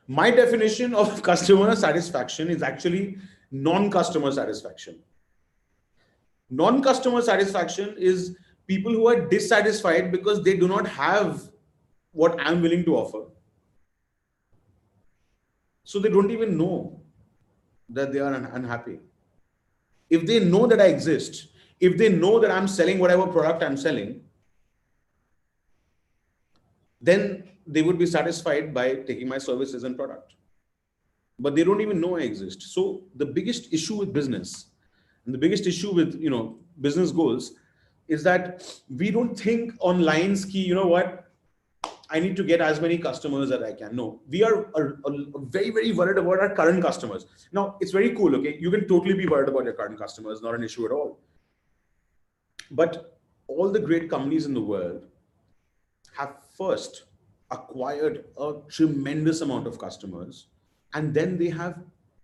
My definition of customer satisfaction is actually non-customer satisfaction. Non-customer satisfaction is people who are dissatisfied because they do not have what I'm willing to offer. So they don't even know that they are unhappy. If they know that I exist, if they know that I'm selling whatever product I'm selling, then they would be satisfied by taking my services and product. But they don't even know I exist. So the biggest issue with business and the biggest issue with business goals is that we don't think on lines key, you know what, I need to get as many customers as I can. No, we are very, very worried about our current customers. Now, it's very cool, okay? You can totally be worried about your current customers, not an issue at all. But all the great companies in the world have first acquired a tremendous amount of customers, and then they have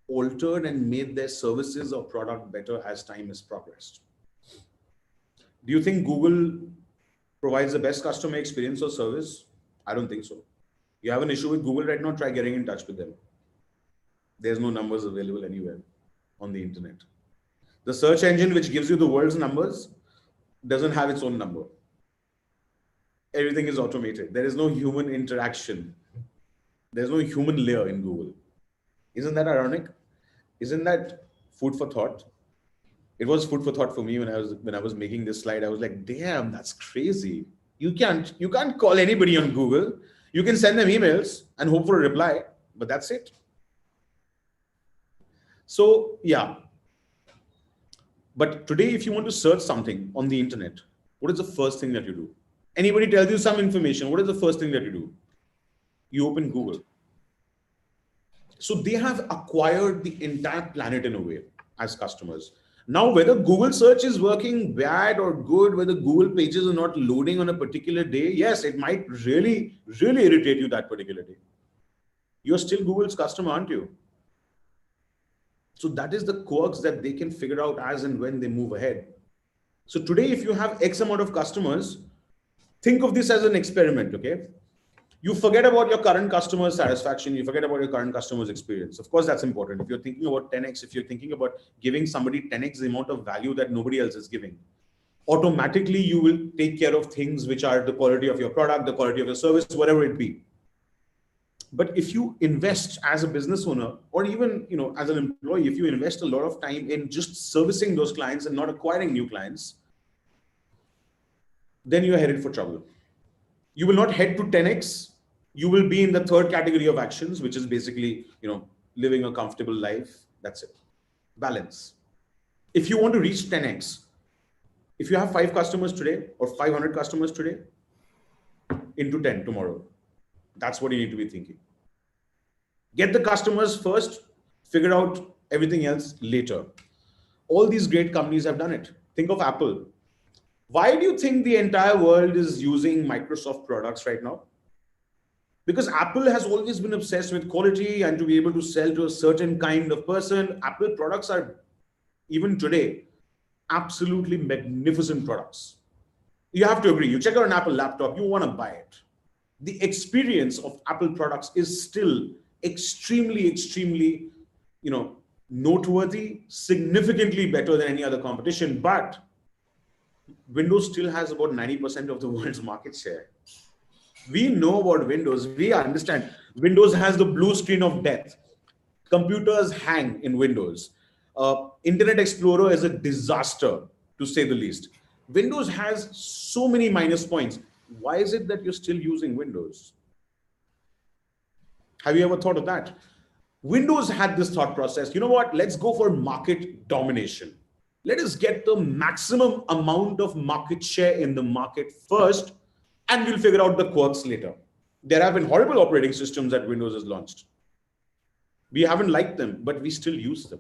altered and made their services or product better as time has progressed. Do you think Google provides the best customer experience or service? I don't think so. You have an issue with Google right now, try getting in touch with them. There's no numbers available anywhere on the internet. The search engine which gives you the world's numbers doesn't have its own number. Everything is automated. There is no human interaction. There's no human layer in Google. Isn't that ironic? Isn't that food for thought? It was food for thought for me when I was making this slide. I was like, damn, that's crazy. You can't call anybody on Google. You can send them emails and hope for a reply, but that's it. So yeah. But today, if you want to search something on the internet, what is the first thing that you do? Anybody tells you some information, what is the first thing that you do? You open Google. So they have acquired the entire planet in a way as customers. Now, whether Google search is working bad or good, whether Google pages are not loading on a particular day, yes, it might really, really irritate you that particular day. You're still Google's customer, aren't you? So that is the quirks that they can figure out as and when they move ahead. So today, if you have X amount of customers, think of this as an experiment, okay? You forget about your current customer satisfaction. You forget about your current customer's experience. Of course, that's important. If you're thinking about 10x, if you're thinking about giving somebody 10x the amount of value that nobody else is giving, automatically you will take care of things which are the quality of your product, the quality of your service, whatever it be. But if you invest as a business owner, or even as an employee, if you invest a lot of time in just servicing those clients and not acquiring new clients, then you're headed for trouble. You will not head to 10x. You will be in the third category of actions, which is basically, living a comfortable life. That's it. Balance. If you want to reach 10x, if you have 5 customers today or 500 customers today, into 10 tomorrow. That's what you need to be thinking. Get the customers first, figure out everything else later. All these great companies have done it. Think of Apple. Why do you think the entire world is using Microsoft products right now? Because Apple has always been obsessed with quality and to be able to sell to a certain kind of person. Apple products are, even today, absolutely magnificent products. You have to agree. You check out an Apple laptop, you want to buy it. The experience of Apple products is still extremely, extremely, noteworthy, significantly better than any other competition. But Windows still has about 90% of the world's market share. We know about Windows. We understand. Windows has the blue screen of death. Computers hang in Windows. Internet Explorer is a disaster, to say the least. Windows has so many minus points. Why is it that you're still using Windows? Have you ever thought of that? Windows had this thought process. You know what? Let's go for market domination. Let us get the maximum amount of market share in the market first, and we'll figure out the quirks later. There have been horrible operating systems that Windows has launched. We haven't liked them, but we still use them.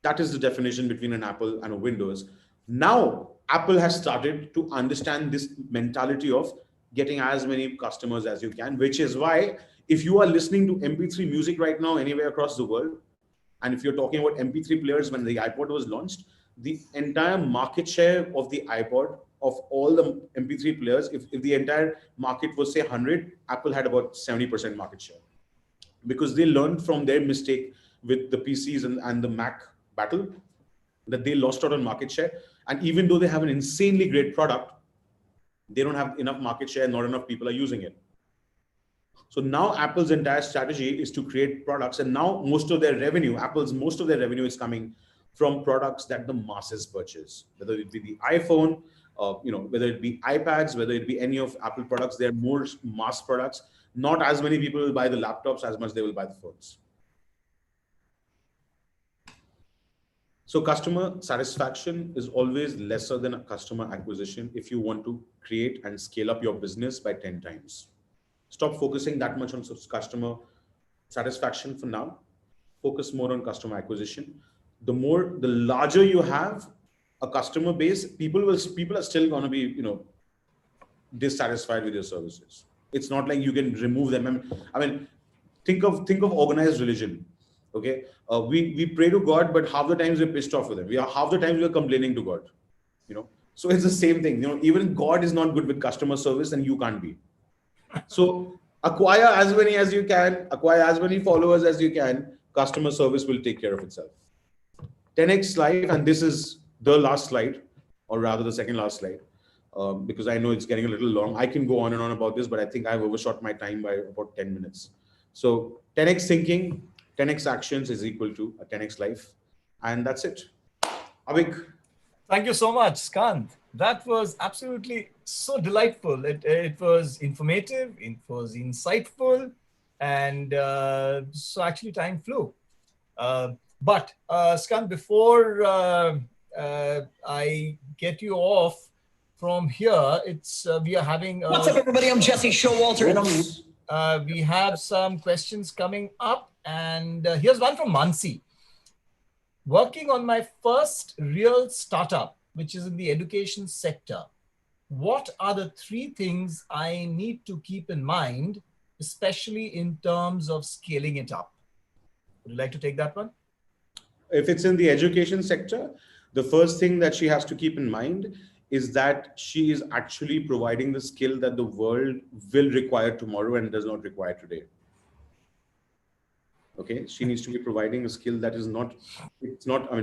That is the definition between an Apple and a Windows. Now, Apple has started to understand this mentality of getting as many customers as you can, which is why if you are listening to MP3 music right now anywhere across the world, and if you're talking about MP3 players, when the iPod was launched, the entire market share of the iPod, of all the MP3 players, if the entire market was say 100, Apple had about 70% market share. because they learned from their mistake with the PCs and the Mac battle, that they lost out on market share. And even though they have an insanely great product, they don't have enough market share, not enough people are using it. So now Apple's entire strategy is to create products, and now most of their revenue is coming from products that the masses purchase, whether it be the iPhone, whether it be iPads, whether it be any of Apple products. They're more mass products. Not as many people will buy the laptops as much they will buy the phones. So customer satisfaction is always lesser than a customer acquisition if you want to create and scale up your business by 10 times. Stop focusing that much on customer satisfaction for now. Focus more on customer acquisition. The larger you have a customer base, people are still going to be, dissatisfied with your services. It's not like you can remove them. I mean, think of organized religion. Okay, we pray to God, but half the times we're pissed off with Him. Half the times we're complaining to God. So it's the same thing. Even God is not good with customer service, and you can't be. So acquire as many as you can, acquire as many followers as you can. Customer service will take care of itself. 10x life, and this is the last slide, or rather the second last slide, because I know it's getting a little long. I can go on and on about this, but I think I've overshot my time by about 10 minutes. So 10x thinking, 10x actions is equal to a 10x life. And that's it. Avik. Thank you so much, Skannd. That was absolutely so delightful. It was informative, it was insightful, and so actually time flew. But Skannd, before I get you off from here, we are having... What's up, everybody? I'm Jesse Showalter, and we have some questions coming up, and here's one from Mansi. Working on my first real startup, which is in the education sector, what are the 3 things I need to keep in mind, especially in terms of scaling it up? Would you like to take that one? If it's in the education sector, the first thing that she has to keep in mind is that she is actually providing the skill that the world will require tomorrow and does not require today. Okay, she needs to be providing a skill that is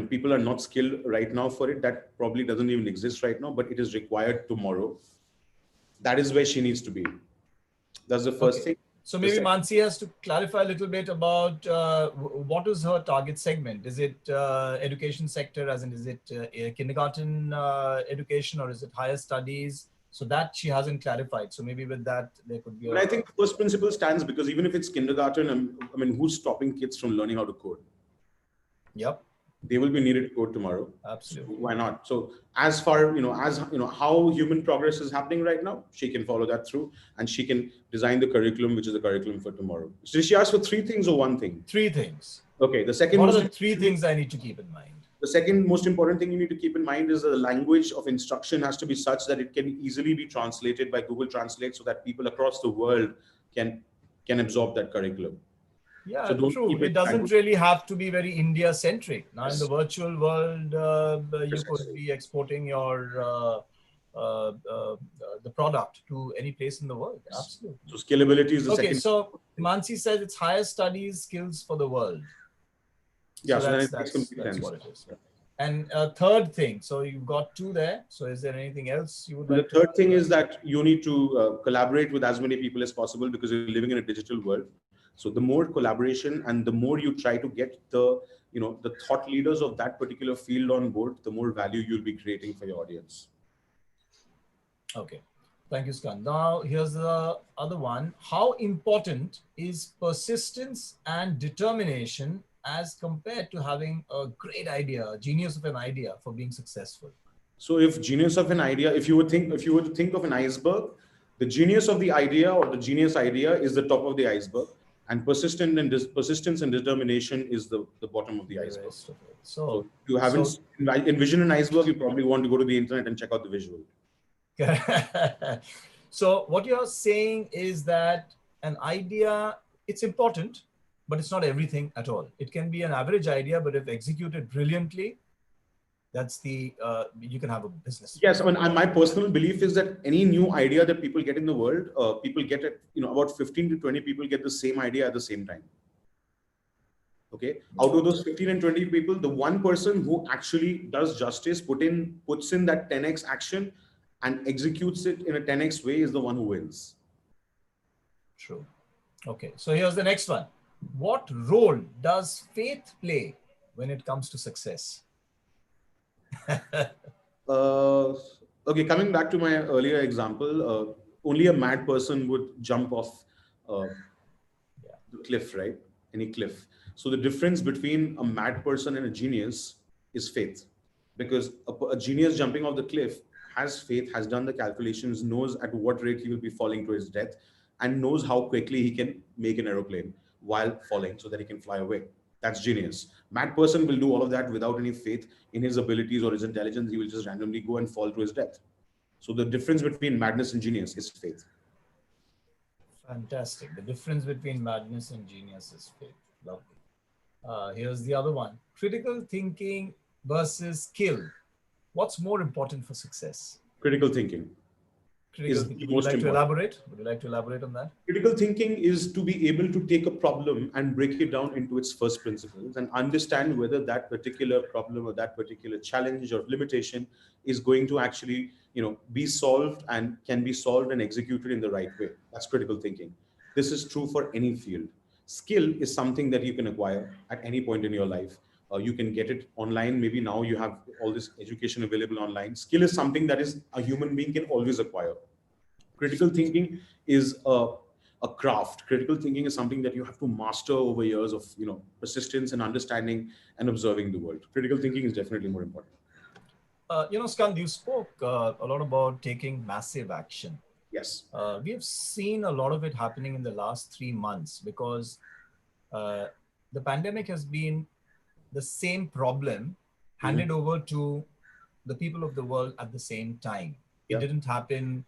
people are not skilled right now for it. That probably doesn't even exist right now, but it is required tomorrow. That is where she needs to be. That's the first thing. So maybe Mansi has to clarify a little bit about what is her target segment? Is it education sector, as in is it kindergarten education, or is it higher studies? So that she hasn't clarified. So maybe with that, there could be... But I think the first principle stands, because even if it's kindergarten, who's stopping kids from learning how to code? Yep. They will be needed to code tomorrow. Absolutely. So why not? So as far, how human progress is happening right now, she can follow that through, and she can design the curriculum, which is the curriculum for tomorrow. So she asked for 3 things or 1 thing? 3 things. Okay. The second... What are the 3 things I need to keep in mind? The second most important thing you need to keep in mind is that the language of instruction has to be such that it can easily be translated by Google Translate, so that people across the world can absorb that curriculum. Yeah, so true. It doesn't really have to be very India-centric. Now, in the virtual world, you could be exporting your the product to any place in the world. Absolutely. So scalability is the second. Okay, so Mansi says it's higher studies, skills for the world. Yeah, so that's what it is. And third thing, so you've got 2 there. So is there anything else you would like to? The third thing is that you need to collaborate with as many people as possible, because you're living in a digital world. So the more collaboration and the more you try to get the thought leaders of that particular field on board, the more value you'll be creating for your audience. Okay. Thank you, Skannd. Now, here's the other one. How important is persistence and determination as compared to having a great idea, a genius of an idea for being successful? So if genius of an idea, if you were to think of an iceberg, the genius of the idea or the genius idea is the top of the iceberg, and persistence and determination is the bottom of the iceberg. So if you haven't envisioned an iceberg, you probably want to go to the internet and check out the visual. So what you're saying is that an idea, it's important, but it's not everything at all. It can be an average idea, but if executed brilliantly, that's you can have a business. Yes, my personal belief is that any new idea that people get in the world, people get it, about 15 to 20 people get the same idea at the same time. Okay, out of those 15 and 20 people, the one person who actually does justice, puts in that 10x action and executes it in a 10x way is the one who wins. True. Okay, so here's the next one. What role does faith play when it comes to success? Okay, coming back to my earlier example, only a mad person would jump off the cliff, right? Any cliff. So the difference between a mad person and a genius is faith, because a genius jumping off the cliff has faith, has done the calculations, knows at what rate he will be falling to his death, and knows how quickly he can make an aeroplane while falling so that he can fly away. That's genius. Mad person will do all of that without any faith in his abilities or his intelligence. He will just randomly go and fall to his death. So the difference between madness and genius is faith. Fantastic. The difference between madness and genius is faith. Lovely. Here's the other one. Critical thinking versus skill. What's more important for success? Critical thinking. Critical thinking. Would you like to elaborate? Would you like to elaborate on that? Critical thinking is to be able to take a problem and break it down into its first principles and understand whether that particular problem or that particular challenge or limitation is going to actually, be solved and can be solved and executed in the right way. That's critical thinking. This is true for any field. Skill is something that you can acquire at any point in your life. You can get it online. Maybe now you have all this education available online. Skill is something that is a human being can always acquire. Critical thinking is a craft. Critical thinking is something that you have to master over years of persistence and understanding and observing the world. Critical thinking is definitely more important. Skannd, you spoke a lot about taking massive action. Yes. We have seen a lot of it happening in the last 3 months because the pandemic has been the same problem handed over to the people of the world at the same time. It didn't happen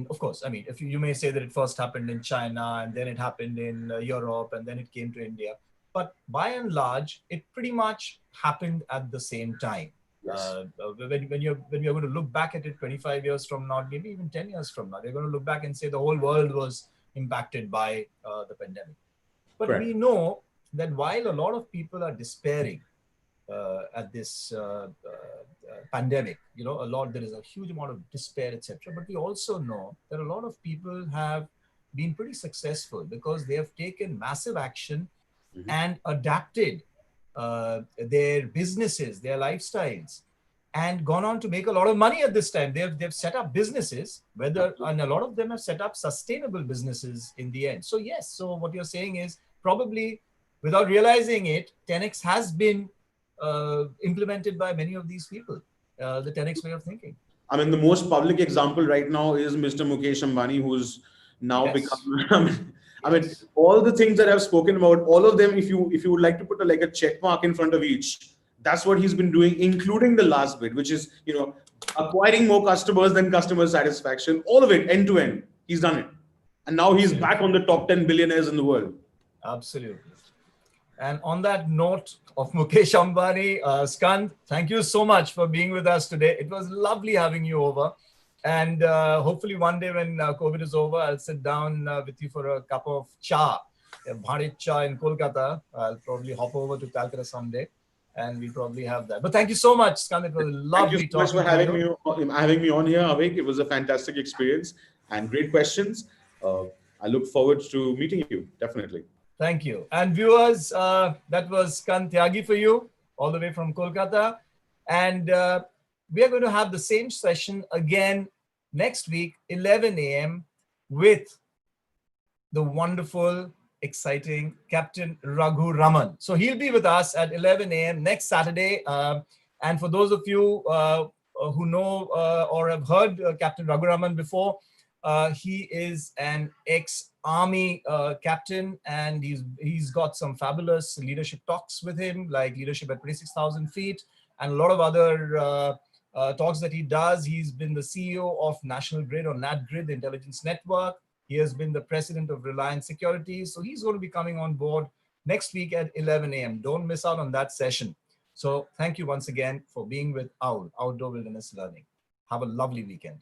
of course, I mean, if you may say that it first happened in China and then it happened in Europe and then it came to India. But by and large, it pretty much happened at the same time. Yes. When you're going to look back at it 25 years from now, maybe even 10 years from now, they're going to look back and say the whole world was impacted by the pandemic. But Correct. We know that while a lot of people are despairing at this pandemic, there is a huge amount of despair, etc. But we also know that a lot of people have been pretty successful because they have taken massive action and adapted their businesses, their lifestyles, and gone on to make a lot of money at this time. They've set up businesses, and a lot of them have set up sustainable businesses in the end. So yes, so what you're saying is probably without realizing it, 10x has been implemented by many of these people, the 10x way of thinking. I mean, the most public example right now is Mr. Mukesh Ambani, who's now become. I mean, all the things that I've spoken about, all of them, if you would like to put a check mark in front of each, that's what he's been doing, including the last bit, which is, acquiring more customers than customer satisfaction. All of it, end to end, he's done it. And now he's back on the top 10 billionaires in the world. Absolutely. And on that note of Mukesh Ambani, Skannd, thank you so much for being with us today. It was lovely having you over. And hopefully one day when COVID is over, I'll sit down with you for a cup of cha, Bharat cha in Kolkata. I'll probably hop over to Calcutta someday and we'll probably have that. But thank you so much, Skannd. It was lovely talking to you. Thank you so much for having me on here, Avik. It was a fantastic experience and great questions. I look forward to meeting you, definitely. Thank you. And viewers, that was Skannd Tyagi for you, all the way from Kolkata. And we are going to have the same session again next week, 11 a.m. with the wonderful, exciting Captain Raghu Raman. So he'll be with us at 11 a.m. next Saturday. And for those of you who know or have heard Captain Raghu Raman before, he is an ex-army captain, and he's got some fabulous leadership talks with him, like leadership at 26,000 feet, and a lot of other talks that he does. He's been the CEO of National Grid, or NatGrid, the intelligence network. He has been the president of Reliance Securities. So he's going to be coming on board next week at 11 a.m. Don't miss out on that session. So thank you once again for being with OWL, Outdoor Wilderness Learning. Have a lovely weekend.